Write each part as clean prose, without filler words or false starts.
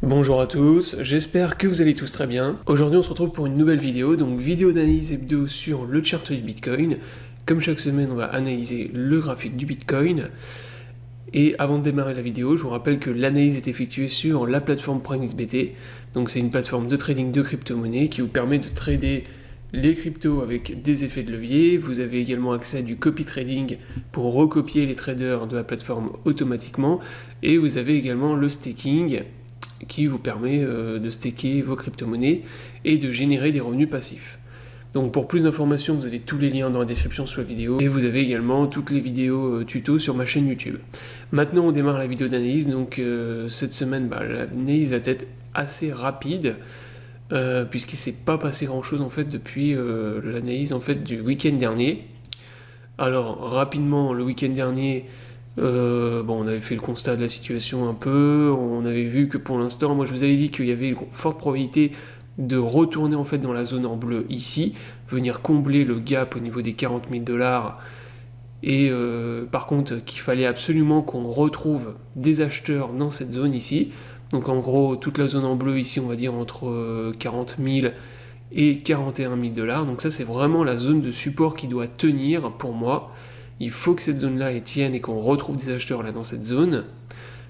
Bonjour à tous, j'espère que vous allez tous très bien. Aujourd'hui on se retrouve pour une nouvelle vidéo, donc vidéo d'analyse hebdo sur le chart du Bitcoin. Comme chaque semaine on va analyser le graphique du Bitcoin. Et avant de démarrer la vidéo, je vous rappelle que l'analyse est effectuée sur la plateforme PrimeXBT. Donc c'est une plateforme de trading de crypto-monnaies qui vous permet de trader les cryptos avec des effets de levier. Vous avez également accès à du copy trading pour recopier les traders de la plateforme automatiquement. Et vous avez également le staking qui vous permet de staker vos crypto-monnaies et de générer des revenus passifs. Donc pour plus d'informations, vous avez tous les liens dans la description sous la vidéo et vous avez également toutes les vidéos tutos sur ma chaîne YouTube. Maintenant on démarre la vidéo d'analyse, donc cette semaine l'analyse va être assez rapide puisqu'il ne s'est pas passé grand chose en fait depuis l'analyse en fait du week-end dernier. Alors rapidement, le week-end dernier, on avait fait le constat de la situation un peu, on avait vu que pour l'instant, moi je vous avais dit qu'il y avait une forte probabilité de retourner en fait dans la zone en bleu ici, venir combler le gap au niveau des 40 000 $, et par contre qu'il fallait absolument qu'on retrouve des acheteurs dans cette zone ici. Donc en gros, toute la zone en bleu ici, on va dire entre 40 000 et 41 000 $. Donc ça c'est vraiment la zone de support qui doit tenir pour moi. Il faut que cette zone-là tienne et qu'on retrouve des acheteurs là dans cette zone.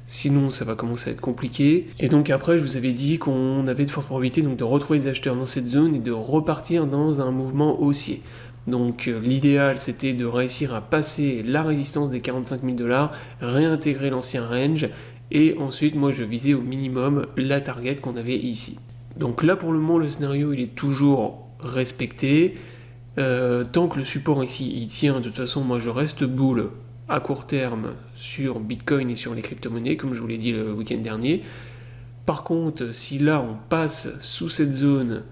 Sinon, ça va commencer à être compliqué. Et donc après, je vous avais dit qu'on avait de fortes probabilités donc, de retrouver des acheteurs dans cette zone et de repartir dans un mouvement haussier. Donc l'idéal, c'était de réussir à passer la résistance des 45 000 $, réintégrer l'ancien range, et ensuite, moi, je visais au minimum la target qu'on avait ici. Donc là, pour le moment, le scénario, il est toujours respecté. Tant que le support ici il tient, de toute façon moi je reste bull à court terme sur Bitcoin et sur les crypto-monnaies comme je vous l'ai dit le week-end dernier. Par contre, si là on passe sous cette zone,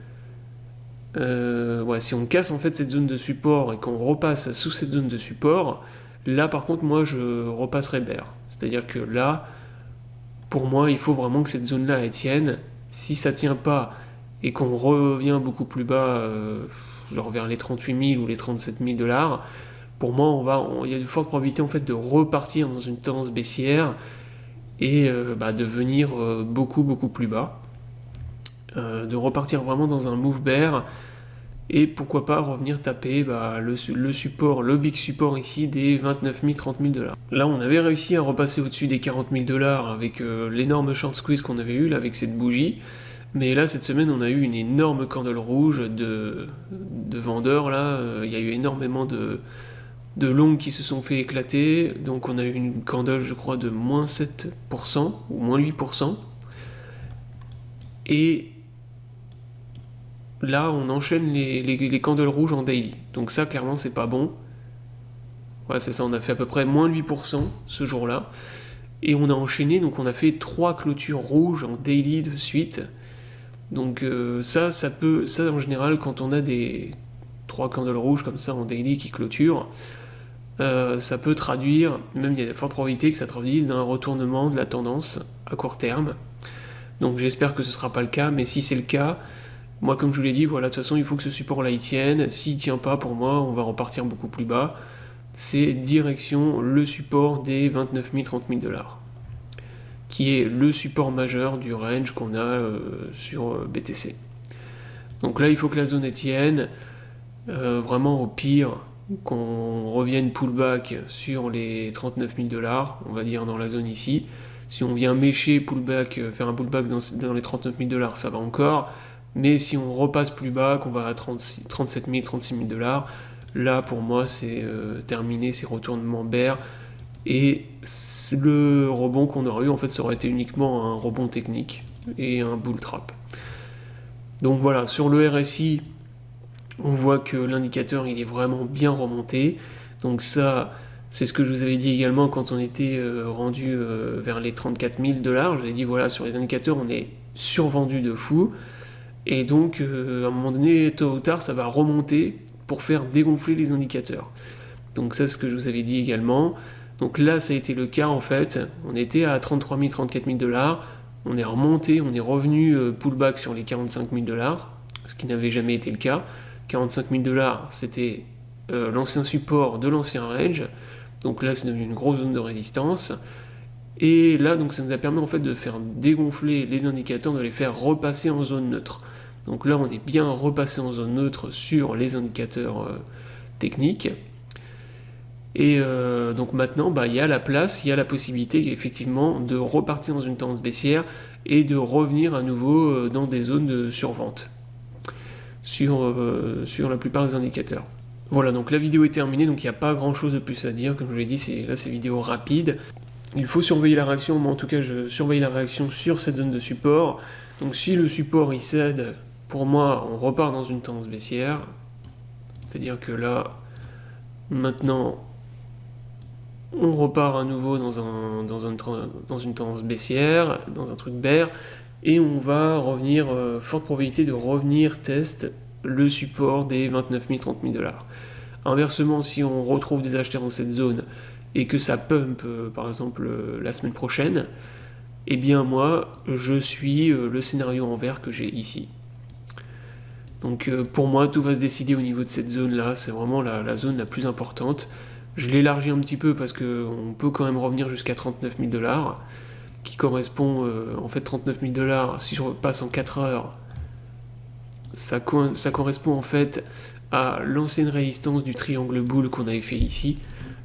si on casse en fait cette zone de support et qu'on repasse sous cette zone de support, là par contre moi je repasserai bear. C'est-à-dire que là, pour moi il faut vraiment que cette zone là elle tienne. Si ça tient pas et qu'on revient beaucoup plus bas, genre vers les 38 000 ou les 37 000 $, pour moi, il y a de fortes probabilités en fait de repartir dans une tendance baissière et de venir beaucoup plus bas, de repartir vraiment dans un move bear et pourquoi pas revenir taper le support, le big support ici des 29 000, 30 000 $. Là, on avait réussi à repasser au-dessus des 40 000 $ avec l'énorme short squeeze qu'on avait eu là avec cette bougie. Mais là, cette semaine, on a eu une énorme candle rouge de vendeurs. Là, il y a eu énormément de longs qui se sont fait éclater. Donc, on a eu une candle, je crois, de moins 7% ou moins 8%. Et là, on enchaîne les candles rouges en daily. Donc ça, clairement, c'est pas bon. Ouais, c'est ça, on a fait à peu près moins 8% ce jour-là. Et on a enchaîné, donc on a fait 3 clôtures rouges en daily de suite. Donc ça en général, quand on a des 3 candles rouges comme ça en daily qui clôturent, ça peut traduire, même il y a de fortes probabilités que ça traduise d'un retournement de la tendance à court terme. Donc j'espère que ce ne sera pas le cas, mais si c'est le cas, moi comme je vous l'ai dit, voilà, de toute façon il faut que ce support là il tienne. S'il ne tient pas, pour moi, on va repartir beaucoup plus bas. C'est direction le support des 29 000, 30 000 $. Qui est le support majeur du range qu'on a sur BTC. Donc là, il faut que la zone tienne. Vraiment, au pire, qu'on revienne pullback sur les 39 000 $, on va dire dans la zone ici. Si on vient mécher pullback, faire un pullback dans les 39 000 $, ça va encore. Mais si on repasse plus bas, qu'on va à 37 000, 36 000 $, là, pour moi, c'est terminé, c'est retournement bear. Et le rebond qu'on aurait eu, en fait, ça aurait été uniquement un rebond technique et un bull trap. Donc voilà, sur le RSI, on voit que l'indicateur, il est vraiment bien remonté. Donc ça, c'est ce que je vous avais dit également quand on était rendu vers les 34 000 $. Je vous ai dit, voilà, sur les indicateurs, on est survendu de fou. Et donc, à un moment donné, tôt ou tard, ça va remonter pour faire dégonfler les indicateurs. Donc ça, c'est ce que je vous avais dit également. Donc là, ça a été le cas en fait. On était à 33 000, 34 000 $. On est remonté, on est revenu pullback sur les 45 000 $, ce qui n'avait jamais été le cas. 45 000 $, c'était l'ancien support de l'ancien range. Donc là, c'est devenu une grosse zone de résistance. Et là, donc, ça nous a permis en fait de faire dégonfler les indicateurs, de les faire repasser en zone neutre. Donc là, on est bien repassé en zone neutre sur les indicateurs techniques. Et donc maintenant, il y a la place, il y a la possibilité effectivement de repartir dans une tendance baissière et de revenir à nouveau dans des zones de survente sur la plupart des indicateurs. Voilà, donc la vidéo est terminée, donc il n'y a pas grand chose de plus à dire. Comme je vous l'ai dit, c'est vidéo rapide. Il faut surveiller la réaction, moi en tout cas je surveille la réaction sur cette zone de support. Donc si le support il cède, pour moi on repart dans une tendance baissière. C'est-à-dire que là, maintenant, on repart à nouveau dans une tendance baissière, dans un truc bear, et on va revenir, forte probabilité de revenir test le support des 29 000, 30 000 $. Inversement, si on retrouve des acheteurs dans cette zone et que ça pump, par exemple, la semaine prochaine, eh bien moi, je suis le scénario envers que j'ai ici. Donc pour moi, tout va se décider au niveau de cette zone-là, c'est vraiment la zone la plus importante. Je l'élargis un petit peu parce qu'on peut quand même revenir jusqu'à 39 000 $, qui correspond, en fait 39 000 $, si je repasse en 4 heures, ça correspond en fait à l'ancienne résistance du triangle boule qu'on avait fait ici.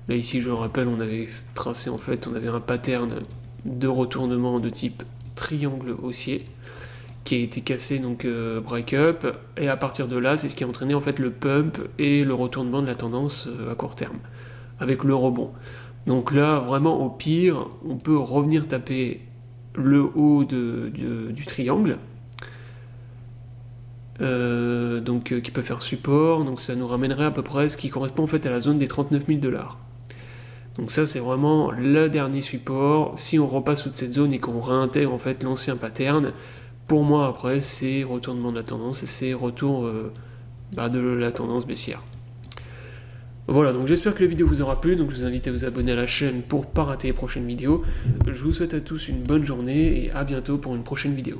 Là ici, je le rappelle, on avait tracé en fait, on avait un pattern de retournement de type triangle haussier qui a été cassé, donc break-up, et à partir de là, c'est ce qui a entraîné en fait le pump et le retournement de la tendance à court terme, avec le rebond. Donc là, vraiment au pire, on peut revenir taper le haut du triangle, qui peut faire support, donc ça nous ramènerait à peu près ce qui correspond en fait à la zone des 39 000 $. Donc ça c'est vraiment le dernier support. Si on repasse sous cette zone et qu'on réintègre en fait l'ancien pattern, pour moi après c'est retournement de la tendance et c'est retour de la tendance baissière. Voilà, donc j'espère que la vidéo vous aura plu, donc je vous invite à vous abonner à la chaîne pour ne pas rater les prochaines vidéos. Je vous souhaite à tous une bonne journée et à bientôt pour une prochaine vidéo.